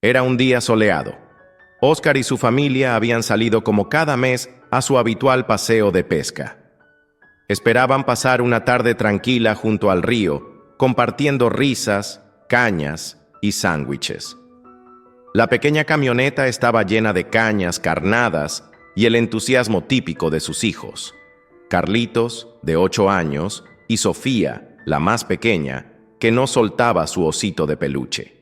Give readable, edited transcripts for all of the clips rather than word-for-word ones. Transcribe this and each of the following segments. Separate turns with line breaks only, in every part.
Era un día soleado. Óscar y su familia habían salido como cada mes a su habitual paseo de pesca. Esperaban pasar una tarde tranquila junto al río, compartiendo risas, cañas y sándwiches. La pequeña camioneta estaba llena de cañas, carnadas y el entusiasmo típico de sus hijos. Carlitos, de 8 años, y Sofía, la más pequeña, que no soltaba su osito de peluche.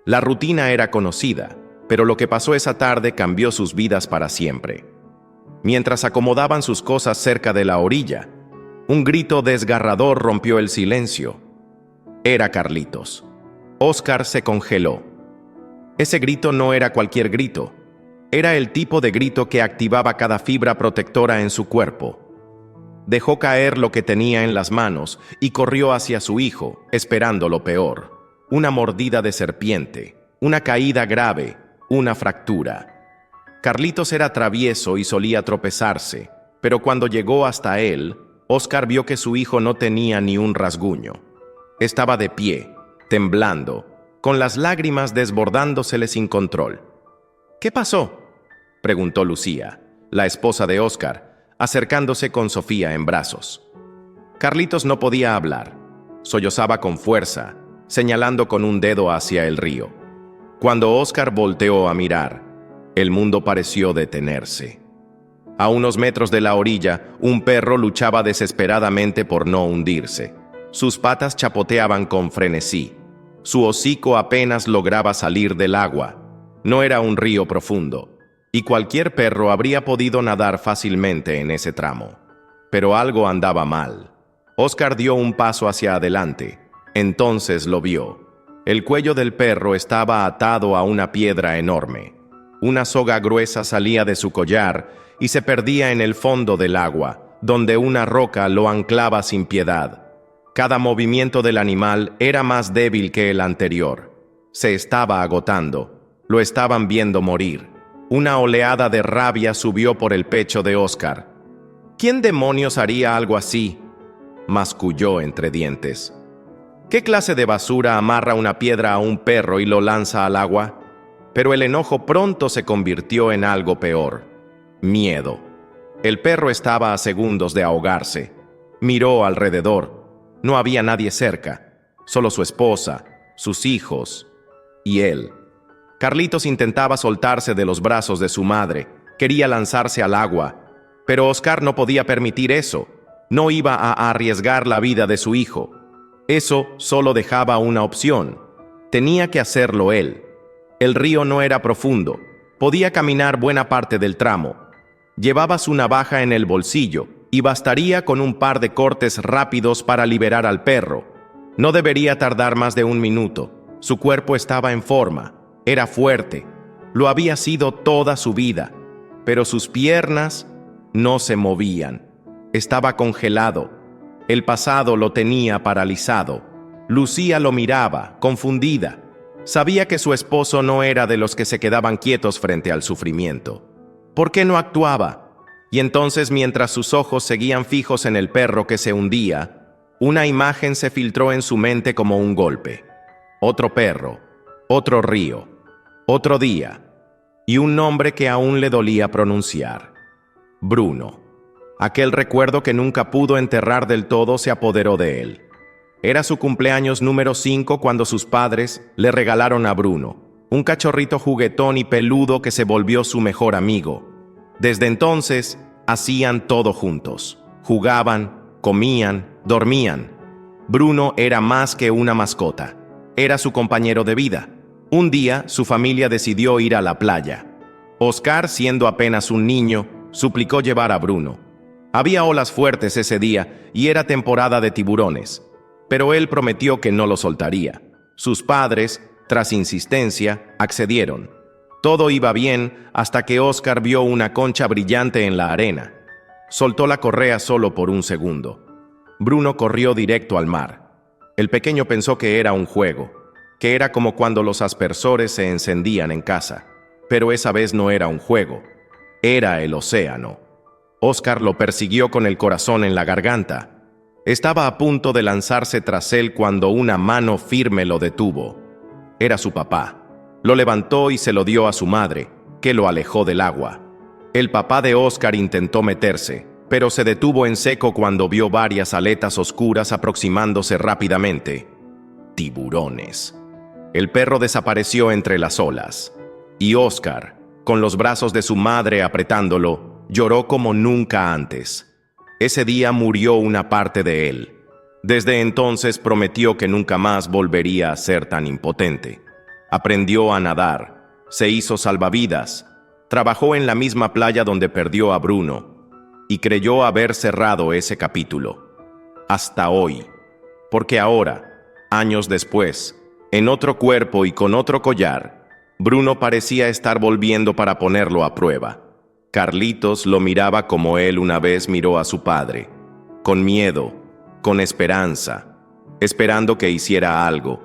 La rutina era conocida, pero lo que pasó esa tarde cambió sus vidas para siempre. Mientras acomodaban sus cosas cerca de la orilla, un grito desgarrador rompió el silencio. Era Carlitos. Óscar se congeló. Ese grito no era cualquier grito. Era el tipo de grito que activaba cada fibra protectora en su cuerpo. Dejó caer lo que tenía en las manos y corrió hacia su hijo, esperando lo peor. Una mordida de serpiente, una caída grave, una fractura. Carlitos era travieso y solía tropezarse, pero cuando llegó hasta él, Óscar vio que su hijo no tenía ni un rasguño. Estaba de pie, temblando, con las lágrimas desbordándosele sin control. ¿Qué pasó?, preguntó Lucía, la esposa de Óscar, acercándose con Sofía en brazos. Carlitos no podía hablar. Sollozaba con fuerza, señalando con un dedo hacia el río. Cuando Óscar volteó a mirar, el mundo pareció detenerse. A unos metros de la orilla, un perro luchaba desesperadamente por no hundirse. Sus patas chapoteaban con frenesí. Su hocico apenas lograba salir del agua. No era un río profundo, y cualquier perro habría podido nadar fácilmente en ese tramo. Pero algo andaba mal. Óscar dio un paso hacia adelante. Entonces lo vio. El cuello del perro estaba atado a una piedra enorme. Una soga gruesa salía de su collar y se perdía en el fondo del agua, donde una roca lo anclaba sin piedad. Cada movimiento del animal era más débil que el anterior. Se estaba agotando. Lo estaban viendo morir. Una oleada de rabia subió por el pecho de Óscar. ¿Quién demonios haría algo así?, masculló entre dientes. ¿Qué clase de basura amarra una piedra a un perro y lo lanza al agua? Pero el enojo pronto se convirtió en algo peor: miedo. El perro estaba a segundos de ahogarse. Miró alrededor. No había nadie cerca, solo su esposa, sus hijos y él. Carlitos intentaba soltarse de los brazos de su madre, quería lanzarse al agua, pero Óscar no podía permitir eso. No iba a arriesgar la vida de su hijo. Eso solo dejaba una opción. Tenía que hacerlo él. El río no era profundo, podía caminar buena parte del tramo. Llevaba su navaja en el bolsillo y bastaría con un par de cortes rápidos para liberar al perro. No debería tardar más de 1 minuto. Su cuerpo estaba en forma. Era fuerte, lo había sido toda su vida, pero sus piernas no se movían. Estaba congelado. El pasado lo tenía paralizado. Lucía lo miraba, confundida. Sabía que su esposo no era de los que se quedaban quietos frente al sufrimiento. ¿Por qué no actuaba? Y entonces, mientras sus ojos seguían fijos en el perro que se hundía, una imagen se filtró en su mente como un golpe. Otro perro, otro río, otro día, y un nombre que aún le dolía pronunciar: Bruno. Aquel recuerdo que nunca pudo enterrar del todo se apoderó de él. Era su cumpleaños número 5 cuando sus padres le regalaron a Bruno, un cachorrito juguetón y peludo que se volvió su mejor amigo. Desde entonces, hacían todo juntos. Jugaban, comían, dormían. Bruno era más que una mascota. Era su compañero de vida. Un día, su familia decidió ir a la playa. Óscar, siendo apenas un niño, suplicó llevar a Bruno. Había olas fuertes ese día y era temporada de tiburones, pero él prometió que no lo soltaría. Sus padres, tras insistencia, accedieron. Todo iba bien hasta que Óscar vio una concha brillante en la arena. Soltó la correa solo por un segundo. Bruno corrió directo al mar. El pequeño pensó que era un juego, que era como cuando los aspersores se encendían en casa. Pero esa vez no era un juego, era el océano. Óscar lo persiguió con el corazón en la garganta. Estaba a punto de lanzarse tras él cuando una mano firme lo detuvo. Era su papá. Lo levantó y se lo dio a su madre, que lo alejó del agua. El papá de Oscar intentó meterse, pero se detuvo en seco cuando vio varias aletas oscuras aproximándose rápidamente. Tiburones. El perro desapareció entre las olas, y Oscar, con los brazos de su madre apretándolo, lloró como nunca antes. Ese día murió una parte de él. Desde entonces prometió que nunca más volvería a ser tan impotente. Aprendió a nadar, se hizo salvavidas, trabajó en la misma playa donde perdió a Bruno, y creyó haber cerrado ese capítulo. Hasta hoy. Porque ahora, años después, en otro cuerpo y con otro collar, Bruno parecía estar volviendo para ponerlo a prueba. Carlitos lo miraba como él una vez miró a su padre, con miedo, con esperanza, esperando que hiciera algo.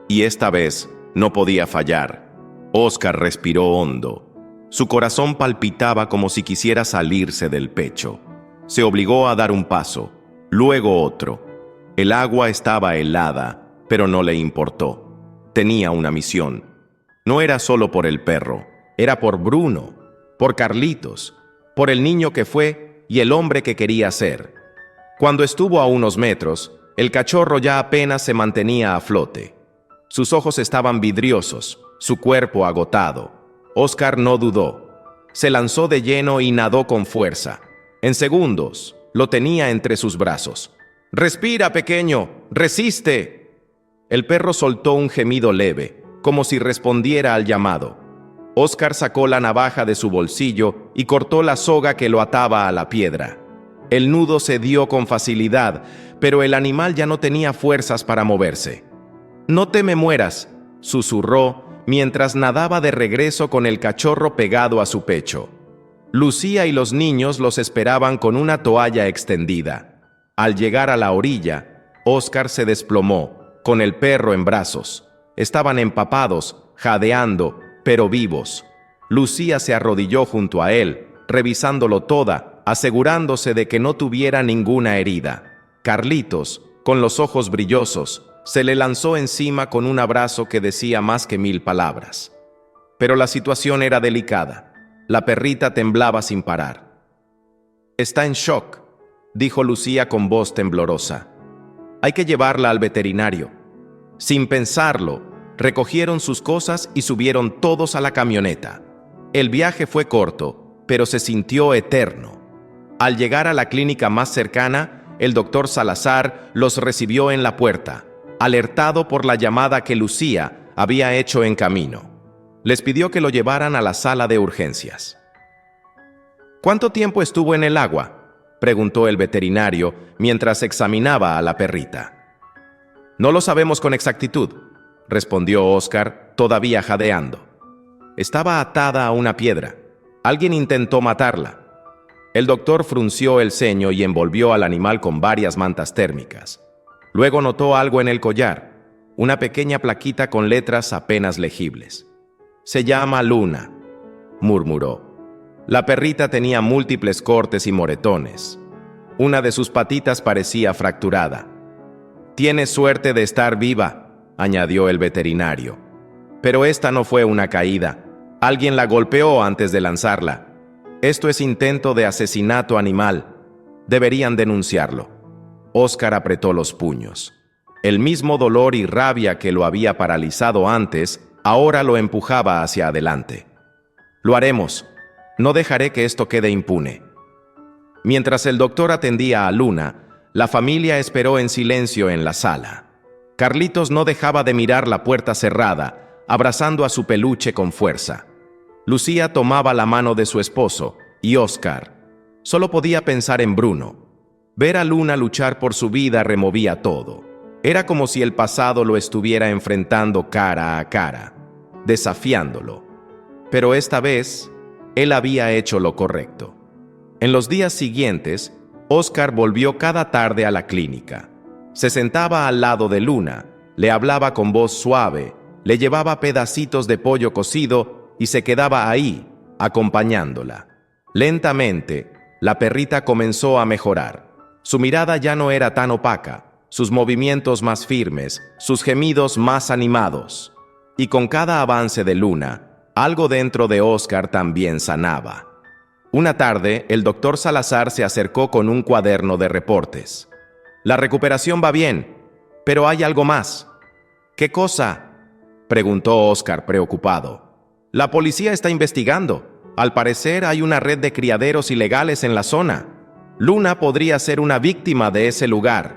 Y esta vez no podía fallar. Oscar respiró hondo. Su corazón palpitaba como si quisiera salirse del pecho. Se obligó a dar un paso, luego otro. El agua estaba helada, pero no le importó. Tenía una misión. No era solo por el perro, era por Bruno, por Carlitos, por el niño que fue y el hombre que quería ser. Cuando estuvo a unos metros, el cachorro ya apenas se mantenía a flote. Sus ojos estaban vidriosos, su cuerpo agotado. Oscar no dudó. Se lanzó de lleno y nadó con fuerza. En segundos, lo tenía entre sus brazos. «¡Respira, pequeño! ¡Resiste!». El perro soltó un gemido leve, como si respondiera al llamado. Oscar sacó la navaja de su bolsillo y cortó la soga que lo ataba a la piedra. El nudo se dio con facilidad, pero el animal ya no tenía fuerzas para moverse. «No te me mueras», susurró mientras nadaba de regreso con el cachorro pegado a su pecho. Lucía y los niños los esperaban con una toalla extendida. Al llegar a la orilla, Oscar se desplomó, con el perro en brazos. Estaban empapados, jadeando, pero vivos. Lucía se arrodilló junto a él, revisándolo toda, asegurándose de que no tuviera ninguna herida. Carlitos, con los ojos brillosos, se le lanzó encima con un abrazo que decía más que 1000 palabras. Pero la situación era delicada. La perrita temblaba sin parar. «Está en shock», dijo Lucía con voz temblorosa. «Hay que llevarla al veterinario». Sin pensarlo, recogieron sus cosas y subieron todos a la camioneta. El viaje fue corto, pero se sintió eterno. Al llegar a la clínica más cercana, el doctor Salazar los recibió en la puerta, alertado por la llamada que Lucía había hecho en camino. Les pidió que lo llevaran a la sala de urgencias. «¿Cuánto tiempo estuvo en el agua?», preguntó el veterinario mientras examinaba a la perrita. «No lo sabemos con exactitud», respondió Oscar, todavía jadeando. «Estaba atada a una piedra. Alguien intentó matarla». El doctor frunció el ceño y envolvió al animal con varias mantas térmicas. Luego notó algo en el collar, una pequeña plaquita con letras apenas legibles. «Se llama Luna», murmuró. La perrita tenía múltiples cortes y moretones. Una de sus patitas parecía fracturada. «Tiene suerte de estar viva», añadió el veterinario. «Pero esta no fue una caída. Alguien la golpeó antes de lanzarla. Esto es intento de asesinato animal. Deberían denunciarlo». Oscar apretó los puños. El mismo dolor y rabia que lo había paralizado antes, ahora lo empujaba hacia adelante. «Lo haremos. No dejaré que esto quede impune». Mientras el doctor atendía a Luna, la familia esperó en silencio en la sala. Carlitos no dejaba de mirar la puerta cerrada, abrazando a su peluche con fuerza. Lucía tomaba la mano de su esposo, y Oscar solo podía pensar en Bruno. Ver a Luna luchar por su vida removía todo. Era como si el pasado lo estuviera enfrentando cara a cara, desafiándolo. Pero esta vez, él había hecho lo correcto. En los días siguientes, Oscar volvió cada tarde a la clínica. Se sentaba al lado de Luna, le hablaba con voz suave, le llevaba pedacitos de pollo cocido y se quedaba ahí, acompañándola. Lentamente, la perrita comenzó a mejorar. Su mirada ya no era tan opaca, sus movimientos más firmes, sus gemidos más animados. y con cada avance de Luna, algo dentro de Óscar también sanaba. Una tarde, el doctor Salazar se acercó con un cuaderno de reportes. La recuperación va bien, pero hay algo más. ¿Qué cosa?, preguntó Óscar preocupado. La policía está investigando. Al parecer hay una red de criaderos ilegales en la zona. Luna podría ser una víctima de ese lugar.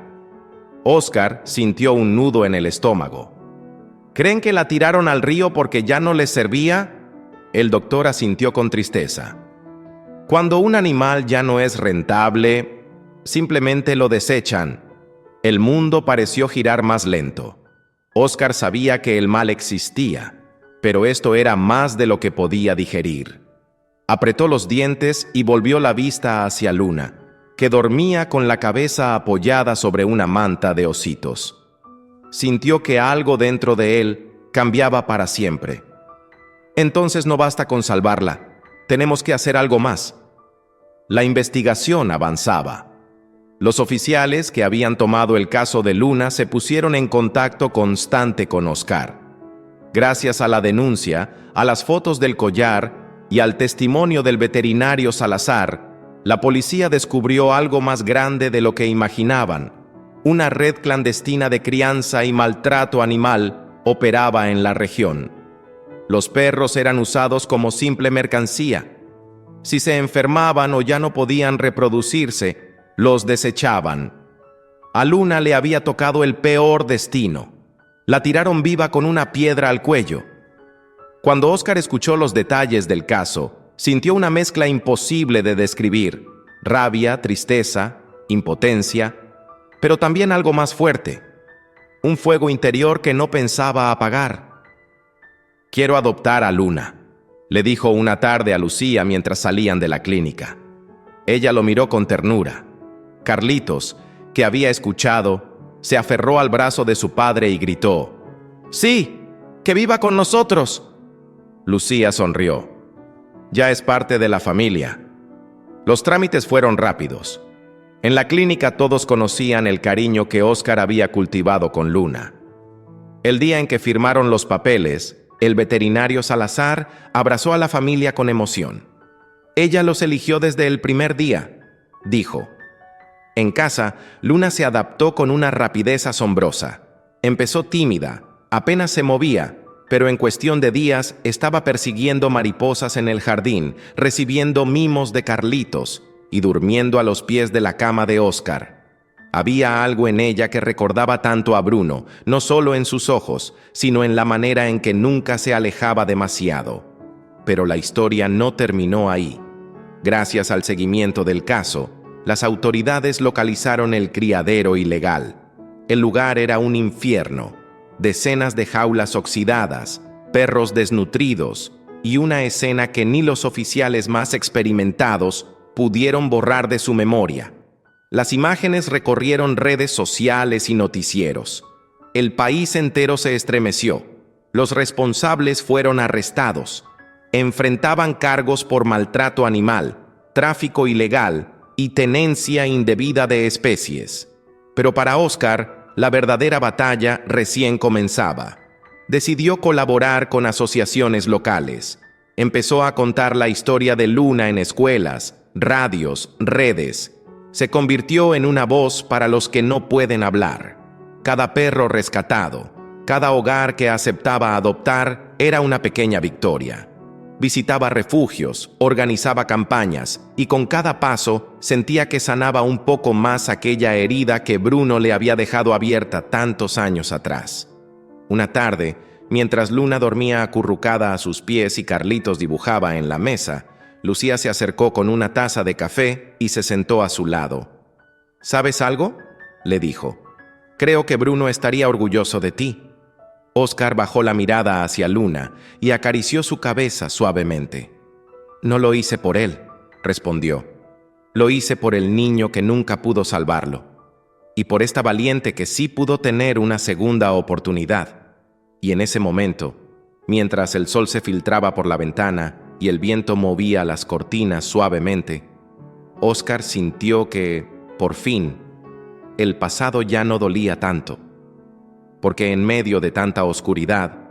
Óscar sintió un nudo en el estómago. ¿Creen que la tiraron al río porque ya no les servía? El doctor asintió con tristeza. Cuando un animal ya no es rentable, simplemente lo desechan. El mundo pareció girar más lento. Óscar sabía que el mal existía, pero esto era más de lo que podía digerir. Apretó los dientes y volvió la vista hacia Luna, que dormía con la cabeza apoyada sobre una manta de ositos. Sintió que algo dentro de él cambiaba para siempre. Entonces no basta con salvarla. Tenemos que hacer algo más. La investigación avanzaba. Los oficiales que habían tomado el caso de Luna se pusieron en contacto constante con Óscar. Gracias a la denuncia, a las fotos del collar y al testimonio del veterinario Salazar, la policía descubrió algo más grande de lo que imaginaban. Una red clandestina de crianza y maltrato animal operaba en la región. Los perros eran usados como simple mercancía. Si se enfermaban o ya no podían reproducirse, los desechaban. A Luna le había tocado el peor destino. La tiraron viva con una piedra al cuello. Cuando Óscar escuchó los detalles del caso, sintió una mezcla imposible de describir: rabia, tristeza, impotencia, pero también algo más fuerte, un fuego interior que no pensaba apagar. «Quiero adoptar a Luna», le dijo una tarde a Lucía mientras salían de la clínica. Ella lo miró con ternura. Carlitos, que había escuchado, se aferró al brazo de su padre y gritó: «¡Sí! ¡Que viva con nosotros!». Lucía sonrió. Ya es parte de la familia. Los trámites fueron rápidos. En la clínica todos conocían el cariño que Óscar había cultivado con Luna. El día en que firmaron los papeles, el veterinario Salazar abrazó a la familia con emoción. Ella los eligió desde el primer día, dijo. En casa, Luna se adaptó con una rapidez asombrosa. Empezó tímida, apenas se movía, pero en cuestión de días estaba persiguiendo mariposas en el jardín, recibiendo mimos de Carlitos y durmiendo a los pies de la cama de Óscar. Había algo en ella que recordaba tanto a Bruno, no solo en sus ojos, sino en la manera en que nunca se alejaba demasiado. Pero la historia no terminó ahí. Gracias al seguimiento del caso, las autoridades localizaron el criadero ilegal. El lugar era un infierno. Decenas de jaulas oxidadas, perros desnutridos y una escena que ni los oficiales más experimentados pudieron borrar de su memoria. Las imágenes recorrieron redes sociales y noticieros. El país entero se estremeció. Los responsables fueron arrestados. Enfrentaban cargos por maltrato animal, tráfico ilegal y tenencia indebida de especies. Pero para Óscar, la verdadera batalla recién comenzaba. Decidió colaborar con asociaciones locales. Empezó a contar la historia de Luna en escuelas, radios, redes. Se convirtió en una voz para los que no pueden hablar. Cada perro rescatado, cada hogar que aceptaba adoptar era una pequeña victoria. Visitaba refugios, organizaba campañas y con cada paso sentía que sanaba un poco más aquella herida que Bruno le había dejado abierta tantos años atrás. Una tarde, mientras Luna dormía acurrucada a sus pies y Carlitos dibujaba en la mesa, Lucía se acercó con una taza de café y se sentó a su lado. ¿Sabes algo?, le dijo. Creo que Bruno estaría orgulloso de ti. Óscar bajó la mirada hacia Luna y acarició su cabeza suavemente. No lo hice por él, respondió. Lo hice por el niño que nunca pudo salvarlo. Y por esta valiente que sí pudo tener una segunda oportunidad. Y en ese momento, mientras el sol se filtraba por la ventana y el viento movía las cortinas suavemente, Óscar sintió que, por fin, el pasado ya no dolía tanto. Porque en medio de tanta oscuridad,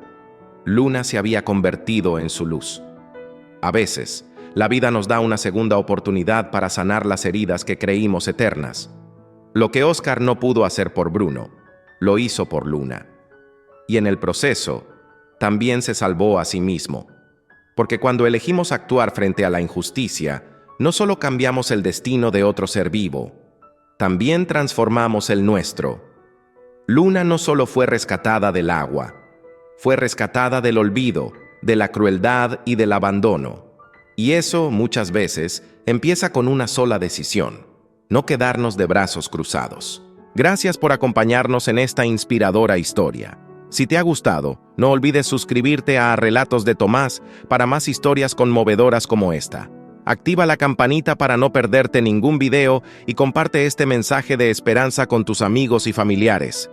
Luna se había convertido en su luz. A veces, la vida nos da una segunda oportunidad para sanar las heridas que creímos eternas. Lo que Oscar no pudo hacer por Bruno, lo hizo por Luna. Y en el proceso, también se salvó a sí mismo. Porque cuando elegimos actuar frente a la injusticia, no solo cambiamos el destino de otro ser vivo, también transformamos el nuestro. Luna no solo fue rescatada del agua, fue rescatada del olvido, de la crueldad y del abandono. Y eso, muchas veces, empieza con una sola decisión: no quedarnos de brazos cruzados. Gracias por acompañarnos en esta inspiradora historia. Si te ha gustado, no olvides suscribirte a Relatos de Tomás para más historias conmovedoras como esta. Activa la campanita para no perderte ningún video y comparte este mensaje de esperanza con tus amigos y familiares.